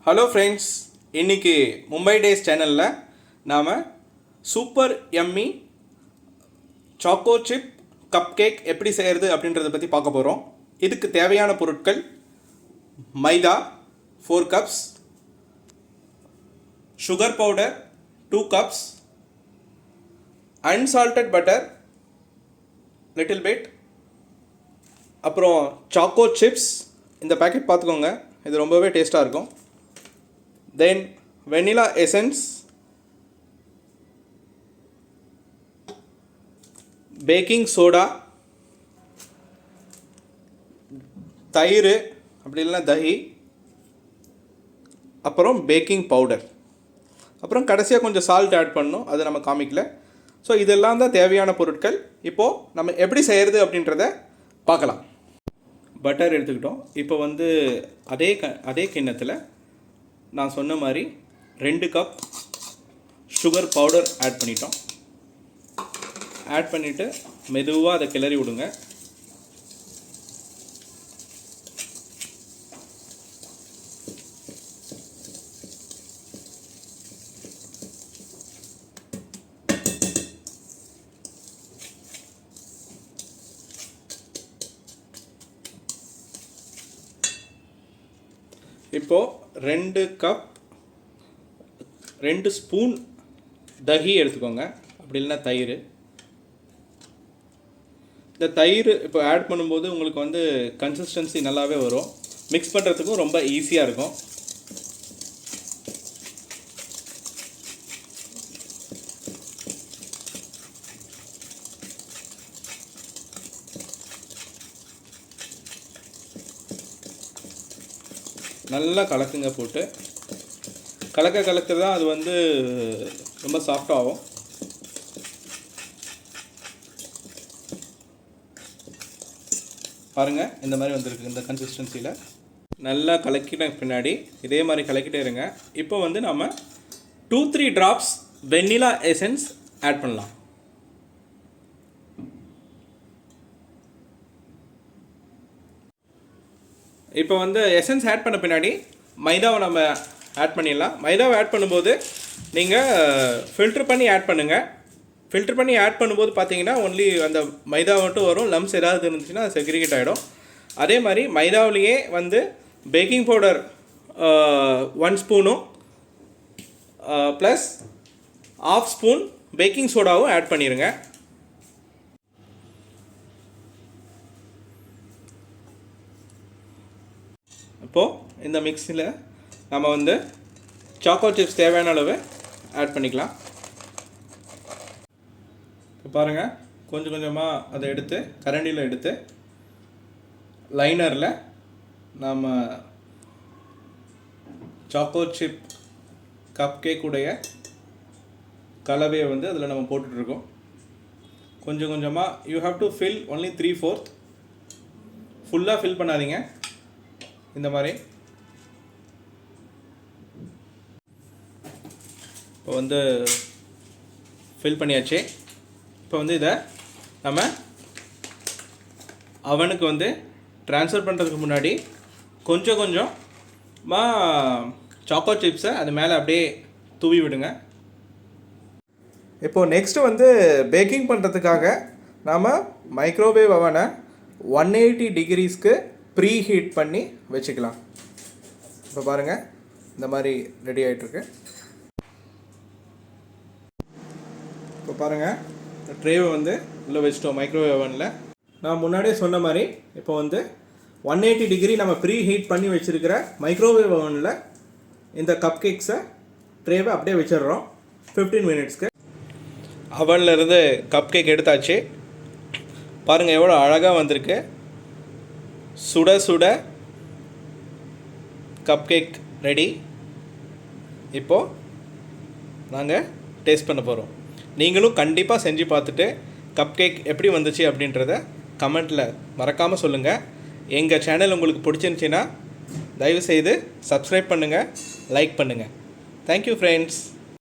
Hello friends, இன்றைக்கி Mumbai days சேனலில் நாம் super yummy choco chip cupcake எப்படி செய்கிறது அப்படின்றத பற்றி பார்க்க போகிறோம். இதுக்கு தேவையான பொருட்கள் மைதா 4 cups, sugar powder 2 cups, unsalted butter little bit, அப்புறம் சாக்கோ சிப்ஸ். இந்த பேக்கெட் பார்த்துக்கோங்க, இது ரொம்பவே டேஸ்ட்டாக இருக்கும். Then vanilla essence, baking soda, தயிர் அப்படி இல்லைனா தஹி, அப்புறம் பேக்கிங் பவுடர், அப்புறம் கடைசியாக கொஞ்சம் சால்ட் ஆட் பண்ணணும், அது நம்ம காமிக்கல. ஸோ இதெல்லாம் தான் தேவையான பொருட்கள். இப்போது நம்ம எப்படி செய்கிறது அப்படின்றத பார்க்கலாம். பட்டர் எடுத்துக்கிட்டோம். இப்போ வந்து அதே கிண்ணத்தில் நான் சொன்ன மாதிரி 2 கப் சுகர் பவுடர் ஆட் பண்ணிட்டோம். ஆட் பண்ணிவிட்டு மெதுவாக அதை கிளறி விடுங்க. இப்போது 2 ஸ்பூன் தஹி எடுத்துக்கோங்க, அப்படி இல்லைன்னா தயிர். இந்த தயிர் இப்போ ஆட் பண்ணும்போது உங்களுக்கு வந்து கன்சிஸ்டன்சி நல்லாவே வரும். மிக்ஸ் பண்ணுறதுக்கும் ரொம்ப ஈஸியாக இருக்கும். நல்லா கலக்குங்க. போட்டு கலக்க தான் அது வந்து ரொம்ப சாஃப்டாகும். பாருங்கள், இந்த மாதிரி வந்திருக்கு. இந்த கன்சிஸ்டன்சியில் நல்லா கலக்கிட்ட பின்னாடி இதே மாதிரி கலக்கிட்டே இருங்க. இப்போ வந்து நம்ம 2-3 ட்ராப்ஸ் வெண்ணிலா எசன்ஸ் ஆட் பண்ணலாம். இப்போ வந்து எசன்ஸ் ஆட் பண்ண பின்னாடி மைதாவை நம்ம ஆட் பண்ணிடலாம். மைதாவை ஆட் பண்ணும்போது நீங்கள் ஃபில்ட்ரு பண்ணி ஆட் பண்ணுங்கள். ஃபில்ட்ரு பண்ணி ஆட் பண்ணும்போது பார்த்தீங்கன்னா ஒன்லி அந்த மைதா மட்டும் வரும். லம்ஸ் ஏதாவது இருந்துச்சுன்னா அது செக்ரிகேட் ஆகிடும். அதே மாதிரி மைதாவிலேயே வந்து பேக்கிங் பவுடர் 1 ஸ்பூனும் ப்ளஸ் 1/2 ஸ்பூன் பேக்கிங் சோடாவும் ஆட் பண்ணிடுங்க. இப்போது இந்த மிக்ஸில் நம்ம வந்து சாக்கோ சிப்ஸ் தேவையான அளவு ஆட் பண்ணிக்கலாம். இப்போ பாருங்கள், கொஞ்சம் கொஞ்சமாக அதை எடுத்து கரண்டியில் எடுத்து லைனரில் நம்ம சாக்கோ சிப் கப் கேக் உடைய கலவையை வந்து அதில் நம்ம போட்டுட்ருக்கோம். கொஞ்சம் கொஞ்சமாக you have to fill only 3/4. ஃபுல்லாக ஃபில் பண்ணாதீங்க. இந்த மாதிரி இப்போ வந்து ஃபில் பண்ணியாச்சு. இப்போ வந்து இதை நம்ம அவனுக்கு வந்து ட்ரான்ஸ்ஃபர் பண்ணுறதுக்கு முன்னாடி கொஞ்சம் கொஞ்சமாக சாக்கோ சிப்ஸை அது மேலே அப்படியே தூவி விடுங்க. இப்போது நெக்ஸ்ட்டு வந்து பேக்கிங் பண்ணுறதுக்காக நாம் மைக்ரோவேவ் அவனை 180 டிகிரிஸ்க்கு ப்ரீ ஹீட் பண்ணி வச்சுக்கலாம். இப்போ பாருங்கள், இந்த மாதிரி ரெடி ஆகிட்டுருக்கு. இப்போ பாருங்கள், இந்த ட்ரேவை வந்து உள்ளே வச்சுட்டோம் மைக்ரோவேவ் அவனில். நான் முன்னாடியே சொன்ன மாதிரி இப்போ வந்து 180 டிகிரி நம்ம ப்ரீ ஹீட் பண்ணி வச்சுருக்கிற மைக்ரோவேவ் அவனில் இந்த கப் கேக்ஸை ட்ரேவை அப்படியே வச்சிடுறோம் 15 மினிட்ஸ்க்கு. அவனில் இருந்து கப் கேக் எடுத்தாச்சு. பாருங்கள் எவ்வளோ அழகாக வந்திருக்கு. சுட சுட கப் கேக் ரெடி. இப்போது நாங்கள் டேஸ்ட் பண்ண போகிறோம். நீங்களும் கண்டிப்பாக செஞ்சு பார்த்துட்டு கப் கேக் எப்படி வந்துச்சு அப்படின்றத கமெண்ட்டில் மறக்காமல் சொல்லுங்கள். எங்கள் சேனல் உங்களுக்கு பிடிச்சிருந்துச்சின்னா தயவுசெய்து சப்ஸ்கிரைப் பண்ணுங்கள், லைக் பண்ணுங்கள். Thank you friends.